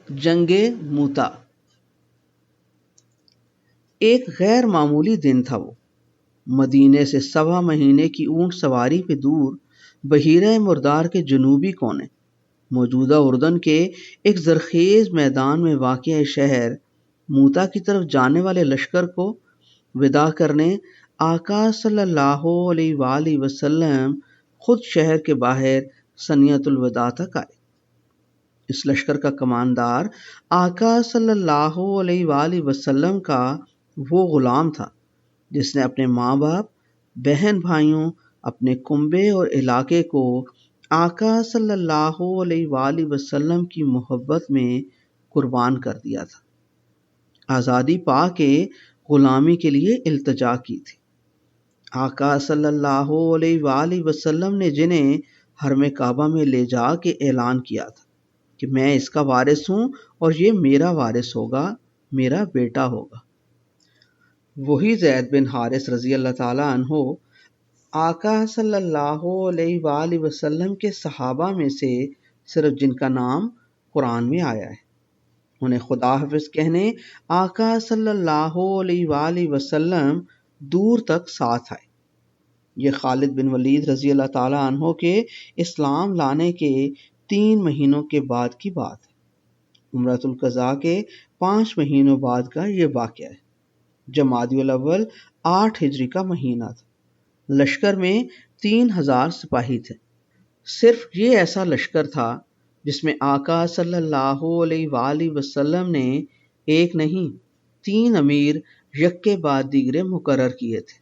جنگ موتا ایک غیر معمولی دن تھا وہ۔ مدینے سے 1.25 مہینے کی اونٹ سواری پہ دور بحیرہ مردار کے جنوبی کونے موجودہ اردن کے ایک زرخیز میدان میں واقع شہر موتا کی طرف جانے والے لشکر کو وداع کرنے آقا صلی اللہ علیہ وآلہ وسلم خود شہر کے باہر ثنیۃ الوداع تک آئے۔ اس لشکر کا کماندار آقا صلی اللہ علیہ وآلہ وسلم کا وہ غلام تھا جس نے اپنے ماں باپ، بہن بھائیوں، اپنے کنبے اور علاقے کو آقا صلی اللہ علیہ وآلہ وسلم کی محبت میں قربان کر دیا تھا۔ آزادی پا کے غلامی کے لیے التجا کی تھی۔ آقا صلی اللہ علیہ وآلہ وسلم نے جنہیں حرم کعبہ میں لے جا کے اعلان کیا تھا کہ میں اس کا وارث ہوں اور یہ میرا وارث ہوگا، میرا بیٹا ہوگا، وہی زید بن حارث رضی اللہ تعالیٰ عنہ آقا صلی اللہ علیہ وآلہ وسلم کے صحابہ میں سے صرف جن کا نام قرآن میں آیا ہے۔ انہیں خدا حافظ کہنے آقا صلی اللہ علیہ وآلہ وسلم دور تک ساتھ آئے۔ یہ خالد بن ولید رضی اللہ تعالیٰ عنہ کے اسلام لانے کے 3 مہینوں کے بعد کی بات ہے۔ عمرۃ القضاء کے 5 مہینوں بعد کا یہ واقعہ ہے۔ جمادی الاول 8 ہجری کا مہینہ تھا۔ لشکر میں 3000 سپاہی تھے۔ صرف یہ ایسا لشکر تھا جس میں آقا صلی اللہ علیہ وآلہ وسلم نے ایک نہیں 3 امیر یک کے بعد دیگرے مقرر کیے تھے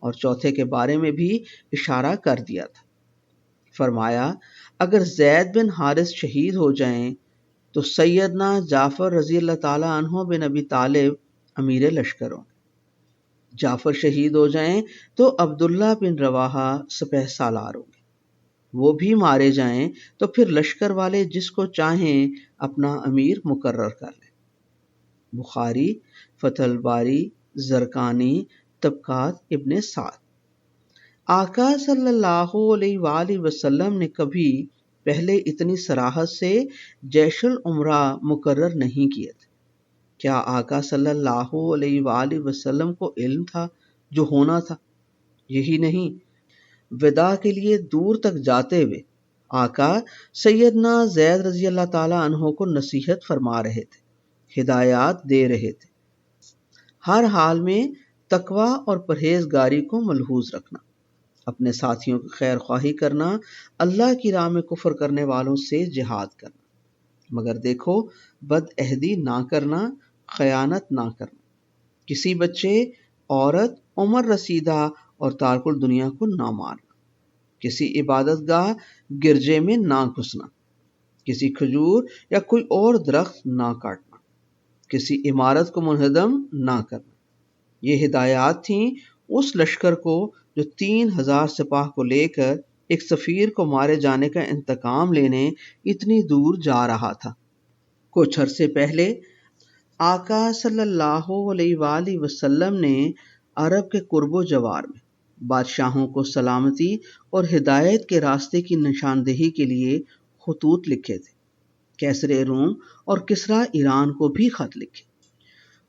اور چوتھے کے بارے میں بھی اشارہ کر دیا تھا۔ فرمایا اگر زید بن حارث شہید ہو جائیں تو سیدنا جعفر رضی اللہ تعالیٰ عنہ بن ابی طالب امیر لشکر ہوں گے۔ جعفر شہید ہو جائیں تو عبداللہ بن رواحہ سپہ سالار ہوں گے۔ وہ بھی مارے جائیں تو پھر لشکر والے جس کو چاہیں اپنا امیر مقرر کر لیں۔ بخاری، فتح الباری، زرقانی، طبقات ابن سعد۔ آقا صلی اللہ علیہ وآلہ وسلم نے کبھی پہلے اتنی صراحت سے جیش العمرہ مقرر نہیں کیے تھے۔ کیا آقا صلی اللہ علیہ وآلہ وسلم کو علم تھا جو ہونا تھا؟ یہی نہیں، وداع کے لیے دور تک جاتے ہوئے آقا سیدنا زید رضی اللہ تعالیٰ عنہ کو نصیحت فرما رہے تھے، ہدایات دے رہے تھے۔ ہر حال میں تقوی اور پرہیزگاری کو ملحوظ رکھنا، اپنے ساتھیوں کی خیر خواہی کرنا، اللہ کی راہ میں کفر کرنے والوں سے جہاد کرنا، مگر دیکھو بد عہدی نہ کرنا، خیانت نہ کرنا، کسی بچے، عورت، عمر رسیدہ اور تارک الدنیا کو نہ مارنا، کسی عبادت گاہ گرجے میں نہ گھسنا، کسی کھجور یا کوئی اور درخت نہ کاٹنا، کسی عمارت کو منہدم نہ کرنا۔ یہ ہدایات تھیں اس لشکر کو جو 3000 سپاہ کو لے کر ایک سفیر کو مارے جانے کا انتقام لینے اتنی دور جا رہا تھا۔ کچھ عرصے پہلے آقا صلی اللہ علیہ وآلہ وسلم نے عرب کے قرب و جوار میں بادشاہوں کو سلامتی اور ہدایت کے راستے کی نشاندہی کے لیے خطوط لکھے تھے۔ کیسر روم اور کسریٰ ایران کو بھی خط لکھے۔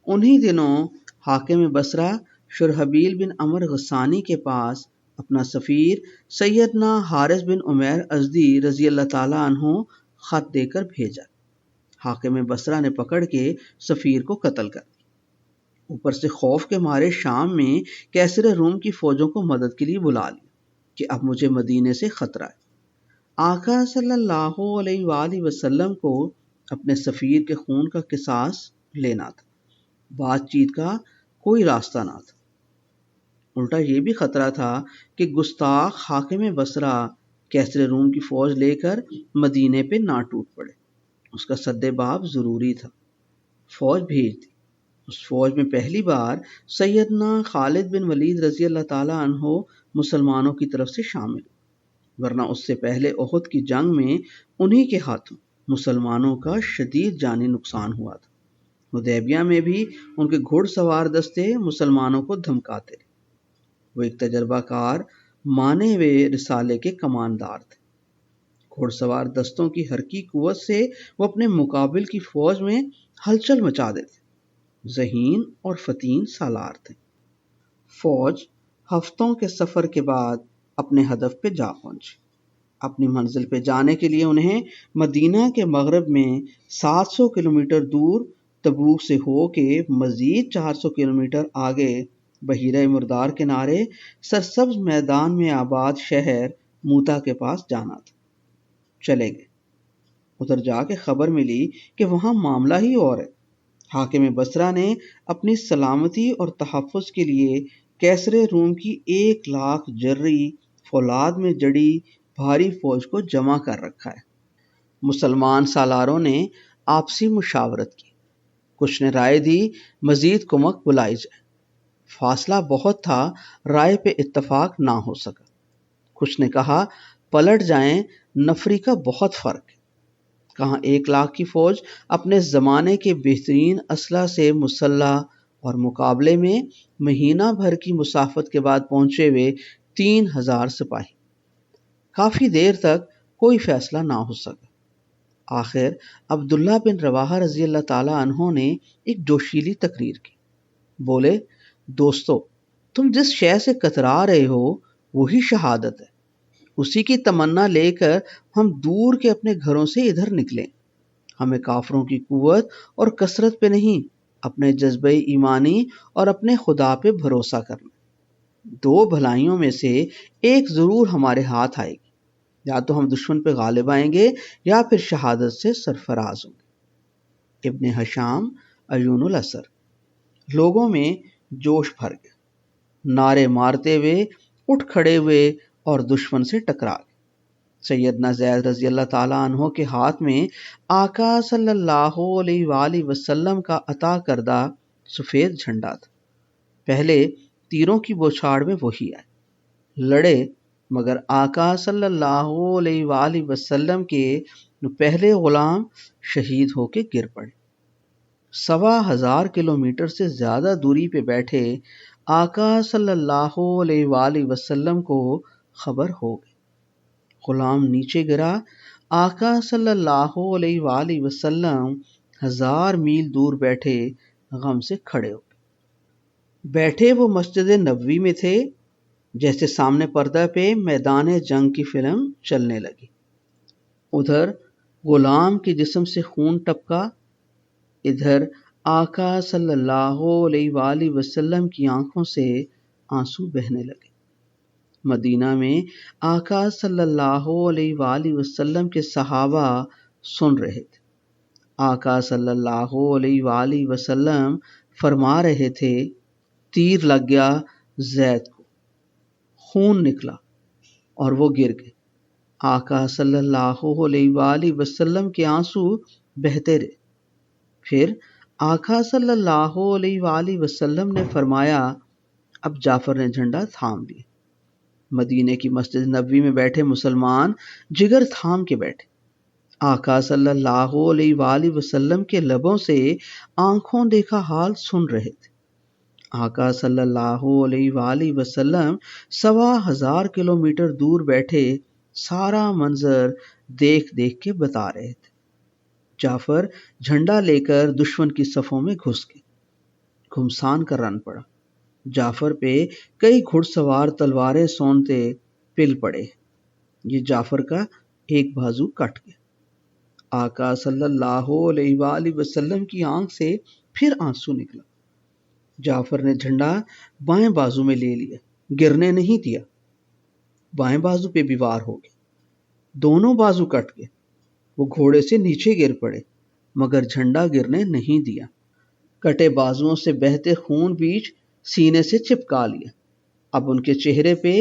انہی دنوں حاکم بصرہ شرحبیل بن عمر غسانی کے پاس اپنا سفیر سیدنا حارث بن عمیر ازدی رضی اللہ تعالیٰ عنہ خط دے کر بھیجا۔ حاکم بصرہ نے پکڑ کے سفیر کو قتل کر دیا۔ اوپر سے خوف کے مارے شام میں کیسر روم کی فوجوں کو مدد کے لیے بلا لیا کہ اب مجھے مدینے سے خطرہ ہے۔ آقا صلی اللہ علیہ وآلہ وسلم کو اپنے سفیر کے خون کا قصاص لینا تھا۔ بات چیت کا کوئی راستہ نہ تھا۔ الٹا یہ بھی خطرہ تھا کہ گستاخ حاکم بصرہ کیسر روم کی فوج لے کر مدینے پہ نہ ٹوٹ پڑے۔ اس کا سد باب ضروری تھا۔ فوج بھیج دی۔ اس فوج میں پہلی بار سیدنا خالد بن ولید رضی اللہ تعالیٰ عنہ مسلمانوں کی طرف سے شامل ہوئے، ورنہ اس سے پہلے احد کی جنگ میں انہی کے ہاتھوں مسلمانوں کا شدید جانی نقصان ہوا تھا۔ حدیبیہ میں بھی ان کے گھڑ سوار دستے مسلمانوں کو دھمکاتے رہے۔ وہ ایک تجربہ کار مانے ہوئے رسالے کے کماندار تھے۔ گھڑ سوار دستوں کی حرکی قوت سے وہ اپنے مقابل کی فوج میں ہلچل مچا دیتے، ذہین اور فتین سالار تھے۔ فوج ہفتوں کے سفر کے بعد اپنے ہدف پہ جا پہنچی۔ اپنی منزل پہ جانے کے لیے انہیں مدینہ کے مغرب میں 700 کلومیٹر دور تبوک سے ہو کے مزید 400 کلومیٹر آگے بحیرہ مردار کنارے سرسبز میدان میں آباد شہر موتا کے پاس جانا تھا۔ چلے گئے۔ ادھر جا کے خبر ملی کہ وہاں معاملہ ہی اور ہے۔ حاکم بصرہ نے اپنی سلامتی اور تحفظ کے لیے کیسر روم کی 1,00,000 جرری فولاد میں جڑی بھاری فوج کو جمع کر رکھا ہے۔ مسلمان سالاروں نے آپسی مشاورت کی، کچھ نے رائے دی مزید کمک بلائی جائے۔ فاصلہ بہت تھا، رائے پہ اتفاق نہ ہو سکا۔ کچھ نے کہا پلٹ جائیں، نفری کا بہت فرق ہے۔ کہاں 1,00,000 کی فوج اپنے زمانے کے بہترین اسلحہ سے مسلح اور مقابلے میں مہینہ بھر کی مسافت کے بعد پہنچے ہوئے 3,000 سپاہی۔ کافی دیر تک کوئی فیصلہ نہ ہو سکا۔ آخر عبداللہ بن رواحہ رضی اللہ تعالیٰ عنہ نے ایک جوشیلی تقریر کی۔ بولے، دوستو، تم جس شے سے کترا رہے ہو وہی شہادت ہے۔ اسی کی تمنا لے کر ہم دور کے اپنے گھروں سے ادھر نکلیں۔ ہمیں کافروں کی قوت اور کثرت پہ نہیں، اپنے جذبہ ایمانی اور اپنے خدا پہ بھروسہ کرنا۔ 2 بھلائیوں میں سے ایک ضرور ہمارے ہاتھ آئے گی، یا تو ہم دشمن پہ غالب آئیں گے یا پھر شہادت سے سرفراز ہوں گے۔ ابن ہشام عیون الاثر۔ لوگوں میں جوش بھر گیا، نعرے مارتے ہوئے اٹھ کھڑے ہوئے اور دشمن سے ٹکرا گئے۔ سیدنا زید رضی اللہ تعالیٰ عنہ کے ہاتھ میں آقا صلی اللہ علیہ وآلہ وسلم کا عطا کردہ سفید جھنڈا تھا۔ پہلے تیروں کی بوچھاڑ میں وہی آئے، لڑے، مگر آقا صلی اللہ علیہ وآلہ وسلم کے پہلے غلام شہید ہو کے گر پڑے۔ 1,25,000 کلومیٹر سے زیادہ دوری پہ بیٹھے آقا صلی اللہ علیہ وآلہ وسلم کو خبر ہو گئی۔ غلام نیچے گرا، آقا صلی اللہ علیہ وآلہ وسلم 1000 میل دور بیٹھے غم سے کھڑے ہو گئے۔ بیٹھے وہ مسجد نبوی میں تھے، جیسے سامنے پردہ پہ میدان جنگ کی فلم چلنے لگی۔ ادھر غلام کے جسم سے خون ٹپکا، ادھر آقا صلی اللہ علیہ وآلہ وسلم کی آنکھوں سے آنسو بہنے لگے۔ مدینہ میں آقا صلی اللہ علیہ وآلہ وسلم کے صحابہ سن رہے تھے۔ آقا صلی اللہ علیہ وآلہ وسلم فرما رہے تھے، تیر لگ گیا زید کو، خون نکلا اور وہ گر گئے۔ آقا صلی اللہ علیہ وآلہ وسلم کے آنسو بہتے رہے۔ پھر آقا صلی اللہ علیہ وآلہ وسلم نے فرمایا، اب جعفر نے جھنڈا تھام لیا۔ مدینے کی مسجد نبوی میں بیٹھے مسلمان جگر تھام کے بیٹھے۔ آقا صلی اللہ علیہ وآلہ وسلم کے لبوں سے آنکھوں دیکھا حال سن رہے تھے۔ آقا صلی اللہ علیہ وآلہ وسلم 1,25,000 کلومیٹر دور بیٹھے سارا منظر دیکھ دیکھ کے بتا رہے تھے۔ جعفر جھنڈا لے کر دشمن کی صفوں میں گھس گئے۔ گھمسان کا رن پڑا۔ جعفر پہ کئی گھڑ سوار تلواریں سونتے پل پڑے۔ یہ جعفر کا ایک بازو کٹ گیا۔ آقا صلی اللہ علیہ وآلہ وسلم کی آنکھ سے پھر آنسو نکلا۔ جعفر نے جھنڈا بائیں بازو میں لے لیا، گرنے نہیں دیا۔ بائیں بازو پہ بھی وار ہو گیا، دونوں بازو کٹ گئے۔ وہ گھوڑے سے نیچے گر پڑے، مگر جھنڈا گرنے نہیں دیا۔ کٹے بازوؤں سے بہتے خون بیچ سینے سے چپکا لیا۔ اب ان کے چہرے پہ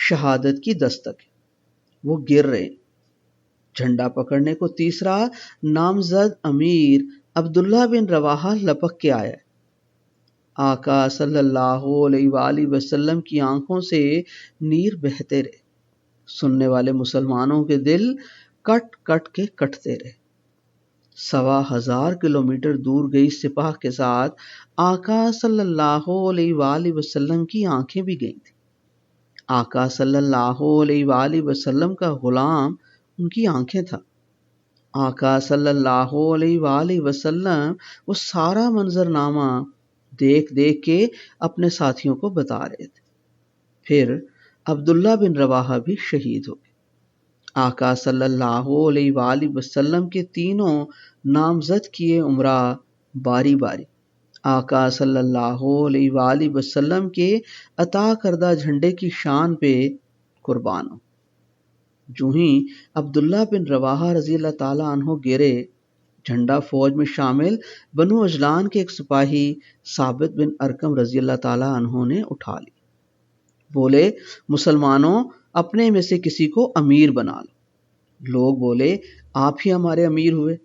شہادت کی دستک ہے، وہ گر رہے۔ جھنڈا پکڑنے کو تیسرا نامزد امیر عبداللہ بن رواحہ لپک کے آیا۔ آقا صلی اللہ علیہ وآلہ وسلم کی آنکھوں سے نیر بہتے رہے۔ سننے والے مسلمانوں کے دل کٹ کٹ کے کٹتے رہے۔ 1,25,000 کلومیٹر دور گئی سپاہ کے ساتھ آقا صلی اللہ علیہ وآلہ وسلم کی آنکھیں بھی گئی تھیں۔ آقا صلی اللہ علیہ وآلہ وسلم کا غلام ان کی آنکھیں تھا۔ آقا صلی اللہ علیہ وآلہ وسلم وہ سارا منظرنامہ دیکھ دیکھ کے اپنے ساتھیوں کو بتا رہے تھے۔ پھر عبداللہ بن رواحہ بھی شہید ہو گئے۔ آقا صلی اللہ علیہ وآلہ وسلم کے تینوں نامزد کیے عمرہ باری باری آقا صلی اللہ علیہ وآلہ وسلم کے عطا کردہ جھنڈے کی شان پہ قربان ہو۔ جو ہی عبداللہ بن رواحہ رضی اللہ تعالیٰ عنہ گرے، جھنڈا فوج میں شامل بنو اجلان کے ایک سپاہی ثابت بن ارقم رضی اللہ تعالیٰ عنہ نے اٹھا لی۔ بولے، مسلمانوں اپنے میں سے کسی کو امیر بنا لو۔ لوگ بولے، آپ ہی ہمارے امیر ہوئے۔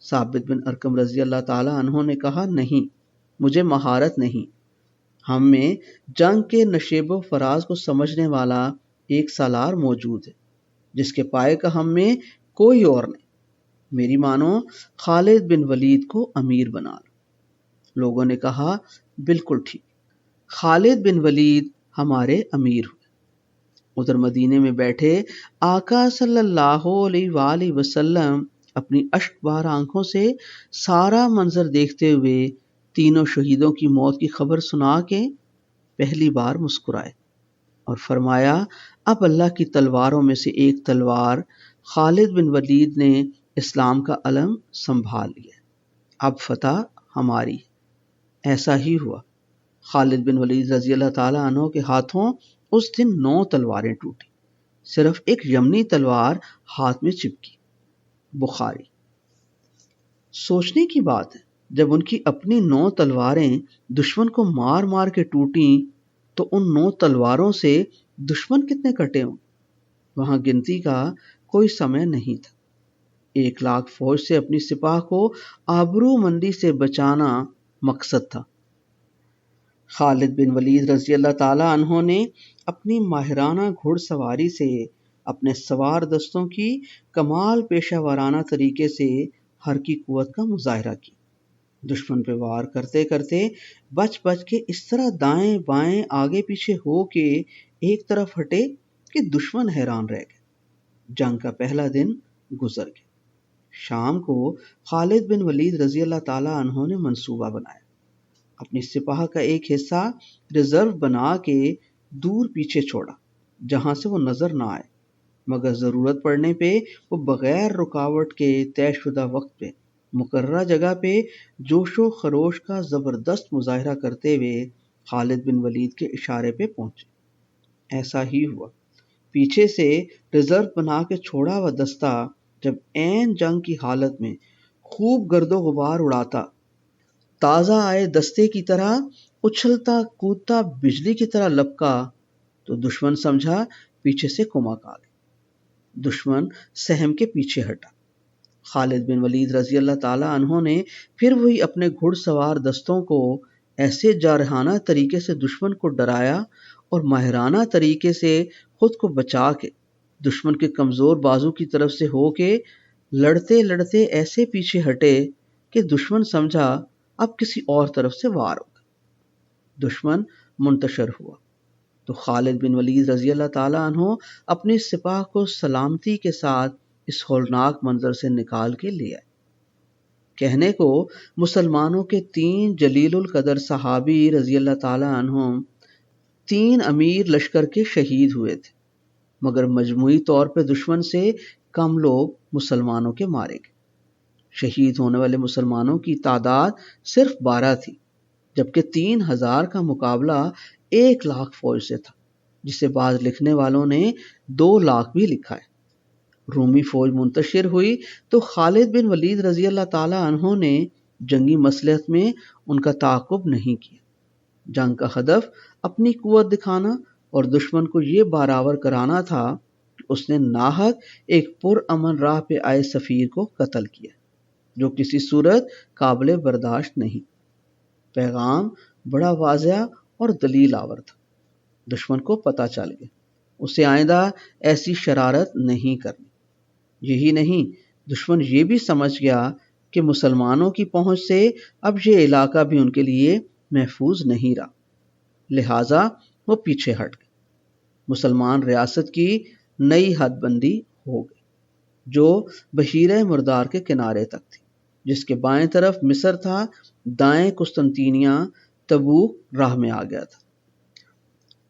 ثابت بن ارقم رضی اللہ تعالیٰ عنہ نے کہا، نہیں، مجھے مہارت نہیں، ہم میں جنگ کے نشیب و فراز کو سمجھنے والا ایک سالار موجود ہے جس کے پائے کا ہم میں کوئی اور نہیں۔ میری مانو خالد بن ولید کو امیر بنا لو۔ لوگوں نے کہا، بالکل ٹھیک، خالد بن ولید ہمارے امیر ہوئے۔ ادھر مدینے میں بیٹھے آقا صلی اللہ علیہ وآلہ وسلم اپنی اشک بار آنکھوں سے سارا منظر دیکھتے ہوئے تینوں شہیدوں کی موت کی خبر سنا کے پہلی بار مسکرائے اور فرمایا، اب اللہ کی تلواروں میں سے ایک تلوار خالد بن ولید نے اسلام کا علم سنبھال لیا، اب فتح ہماری۔ ایسا ہی ہوا۔ خالد بن ولید رضی اللہ تعالیٰ عنہ کے ہاتھوں اس دن 9 تلواریں ٹوٹی، صرف ایک یمنی تلوار ہاتھ میں چپکی۔ بخاری۔ سوچنے کی بات ہے، جب ان کی اپنی 9 تلواریں دشمن کو مار مار کے ٹوٹیں تو ان 9 تلواروں سے دشمن کتنے کٹے ہوں؟ وہاں گنتی کا کوئی سمے نہیں تھا۔ 1,00,000 فوج سے اپنی سپاہ کو آبرو مندی سے بچانا مقصد تھا۔ خالد بن ولید رضی اللہ تعالیٰ عنہ نے اپنی ماہرانہ گھڑ سواری سے اپنے سوار دستوں کی کمال پیشہ ورانہ طریقے سے ہر کی قوت کا مظاہرہ کی۔ دشمن پہ وار کرتے کرتے بچ بچ کے اس طرح دائیں بائیں آگے پیچھے ہو کے ایک طرف ہٹے کہ دشمن حیران رہ گئے۔ جنگ کا پہلا دن گزر گیا۔ شام کو خالد بن ولید رضی اللہ تعالیٰ عنہ نے منصوبہ بنایا، اپنی سپاہ کا ایک حصہ ریزرو بنا کے دور پیچھے چھوڑا جہاں سے وہ نظر نہ آئے، مگر ضرورت پڑنے پہ وہ بغیر رکاوٹ کے طے شدہ وقت پہ مقررہ جگہ پہ جوش و خروش کا زبردست مظاہرہ کرتے ہوئے خالد بن ولید کے اشارے پہ پہنچے۔ ایسا ہی ہوا۔ پیچھے سے ریزرو بنا کے چھوڑا ہوا دستہ جب عین جنگ کی حالت میں خوب گرد و غبار اڑاتا، تازہ آئے دستے کی طرح اچھلتا کودتا بجلی کی طرح لپکا، تو دشمن سمجھا پیچھے سے کمک آ گئی۔ دشمن سہم کے پیچھے ہٹا۔ خالد بن ولید رضی اللہ تعالیٰ عنہ نے پھر وہی اپنے گھڑ سوار دستوں کو ایسے جارحانہ طریقے سے دشمن کو ڈرایا اور ماہرانہ طریقے سے خود کو بچا کے دشمن کے کمزور بازو کی طرف سے ہو کے لڑتے لڑتے ایسے پیچھے ہٹے کہ دشمن سمجھا اب کسی اور طرف سے وار ہوگا۔ دشمن منتشر ہوا تو خالد بن ولید رضی اللہ تعالیٰ عنہ اپنی سپاہ کو سلامتی کے ساتھ اس ہولناک منظر سے نکال کے لے آئے۔ کہنے کو مسلمانوں کے 3 جلیل القدر صحابی رضی اللہ تعالیٰ عنہ 3 امیر لشکر کے شہید ہوئے تھے، مگر مجموعی طور پہ دشمن سے کم لوگ مسلمانوں کے مارے گئے۔ شہید ہونے والے مسلمانوں کی تعداد صرف 12 تھی، جبکہ 3,000 کا مقابلہ 1,00,000 فوج سے تھا، جسے بعض لکھنے والوں نے 2,00,000 بھی لکھا ہے۔ رومی فوج منتشر ہوئی تو خالد بن ولید رضی اللہ تعالیٰ عنہ نے جنگی مصلحت میں ان کا تعاقب نہیں کیا۔ جنگ کا ہدف اپنی قوت دکھانا اور دشمن کو یہ باراور کرانا تھا کہ اس نے ناحق ایک پرامن راہ پہ آئے سفیر کو قتل کیا، جو کسی صورت قابل برداشت نہیں۔ پیغام بڑا واضح اور دلیل آور تھا۔ دشمن کو پتہ چل گیا، اسے آئندہ ایسی شرارت نہیں کرنی۔ یہی نہیں، دشمن یہ بھی سمجھ گیا کہ مسلمانوں کی پہنچ سے اب یہ علاقہ بھی ان کے لیے محفوظ نہیں رہا، لہٰذا وہ پیچھے ہٹ گئے۔ مسلمان ریاست کی نئی حد بندی ہو گئی۔ جو بحیرہ مردار کے کنارے تک تھی، جس کے بائیں طرف مصر تھا، دائیں قسطنطینیہ تبوک راہ میں آ گیا تھا۔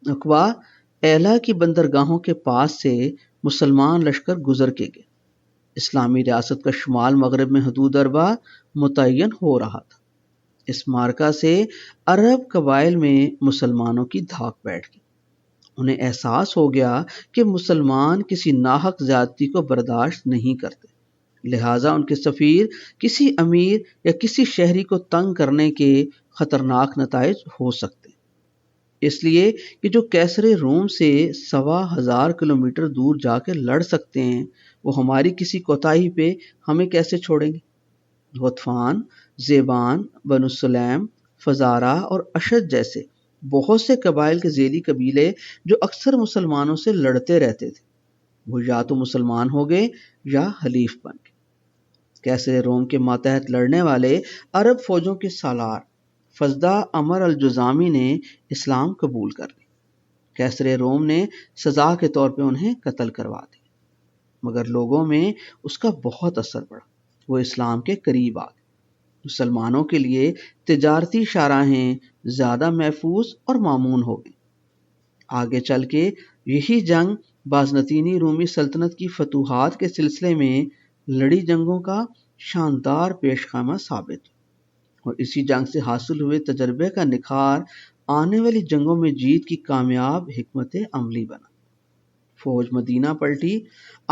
اقوا ایلا کی بندرگاہوں کے پاس سے مسلمان لشکر گزر کے گئے۔ اسلامی ریاست کا شمال مغرب میں حدود اربع متعین ہو رہا تھا۔ اس معرکہ سے عرب قبائل میں مسلمانوں کی دھاک بیٹھ گئی۔ انہیں احساس ہو گیا کہ مسلمان کسی ناحق زیادتی کو برداشت نہیں کرتے، لہٰذا ان کے سفیر کسی امیر یا کسی شہری کو تنگ کرنے کے خطرناک نتائج ہو سکتے، اس لیے کہ جو کیسر روم سے 1,2500 کلومیٹر دور جا کے لڑ سکتے ہیں، وہ ہماری کسی کوتاہی پہ ہمیں کیسے چھوڑیں گے؟ غطفان، زیبان، بنو سلیم، فزارہ اور اشد جیسے بہت سے قبائل کے ذیلی قبیلے جو اکثر مسلمانوں سے لڑتے رہتے تھے، وہ یا تو مسلمان ہو گئے یا حلیف بن گئے۔ کیسر روم کے ماتحت لڑنے والے عرب فوجوں کے سالار فزدہ عمر الجذامی نے اسلام قبول کر لی۔ کیسر روم نے سزا کے طور پہ انہیں قتل کروا دیا، مگر لوگوں میں اس کا بہت اثر پڑا، وہ اسلام کے قریب آ گئے۔ مسلمانوں کے لیے تجارتی شاہراہیں زیادہ محفوظ اور مامون ہو گئیں۔ آگے چل کے یہی جنگ بازنطینی رومی سلطنت کی فتوحات کے سلسلے میں لڑی جنگوں کا شاندار پیش خیمہ ثابت ہو، اور اسی جنگ سے حاصل ہوئے تجربے کا نکھار آنے والی جنگوں میں جیت کی کامیاب حکمت عملی بنا۔ فوج مدینہ پلٹی،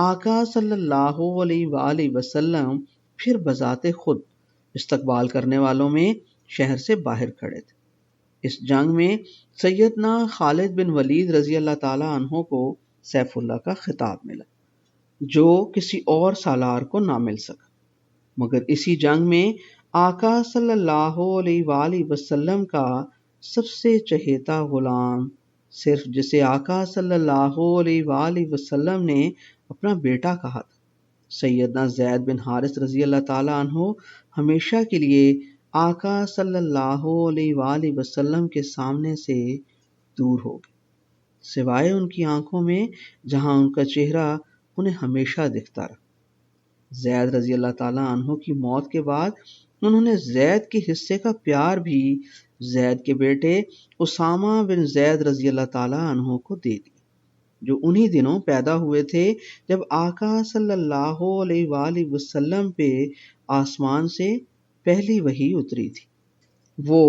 آقا صلی اللہ علیہ وآلہ وسلم پھر بذات خود استقبال کرنے والوں میں شہر سے باہر کھڑے تھے۔ اس جنگ میں سیدنا خالد بن ولید رضی اللہ تعالی عنہ کو سیف اللہ کا خطاب ملا، جو کسی اور سالار کو نہ مل سکا، مگر اسی جنگ میں آقا صلی اللہ علیہ وآلہ وسلم کا سب سے چہیتا غلام، صرف جسے آقا صلی اللہ علیہ وآلہ وسلم نے اپنا بیٹا کہا تھا، سیدنا زید بن حارث رضی اللہ تعالی عنہ ہمیشہ کے لیے آقا صلی اللہ علیہ وآلہ وسلم کے سامنے سے دور ہو گئے، سوائے ان کی آنکھوں میں جہاں ان کا چہرہ انہیں ہمیشہ دکھتا رہا۔ زید رضی اللہ تعالیٰ عنہ کی موت کے بعد انہوں نے زید کے حصے کا پیار بھی زید کے بیٹے اسامہ بن زید رضی اللہ تعالیٰ عنہ کو دے دیا، جو انہی دنوں پیدا ہوئے تھے جب آقا صلی اللہ علیہ وآلہ وسلم پہ آسمان سے پہلی وحی اتری تھی۔ وہ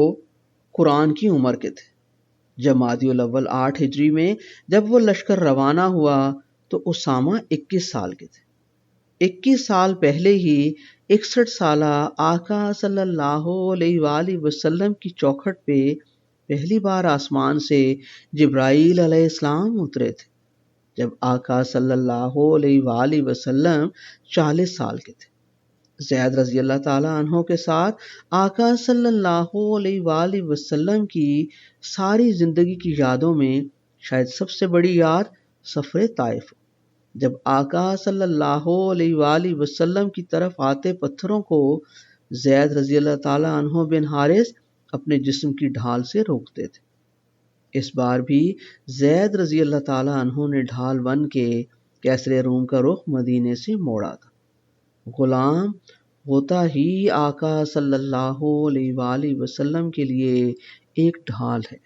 قرآن کی عمر کے تھے۔ جمادی الاول 8 ہجری میں جب وہ لشکر روانہ ہوا تو اسامہ 21 سال کے تھے۔ 21 سال پہلے ہی 61 سالہ آقا صلی اللہ علیہ وآلہ وسلم کی چوکھٹ پہ پہلی بار آسمان سے جبرائیل علیہ السلام اترے تھے، جب آقا صلی اللہ علیہ وآلہ وسلم 40 سال کے تھے۔ زید رضی اللہ تعالیٰ عنہ کے ساتھ آقا صلی اللہ علیہ وآلہ وسلم کی ساری زندگی کی یادوں میں شاید سب سے بڑی یاد سفر طائف، جب آقا صلی اللہ علیہ وآلہ وسلم کی طرف آتے پتھروں کو زید رضی اللہ تعالیٰ عنہ بن حارث اپنے جسم کی ڈھال سے روکتے تھے۔ اس بار بھی زید رضی اللہ تعالیٰ عنہ نے ڈھال بن کے کیسر روم کا رخ مدینے سے موڑا تھا۔ غلام ہوتا ہی آقا صلی اللہ علیہ وآلہ وسلم کے لیے ایک ڈھال ہے۔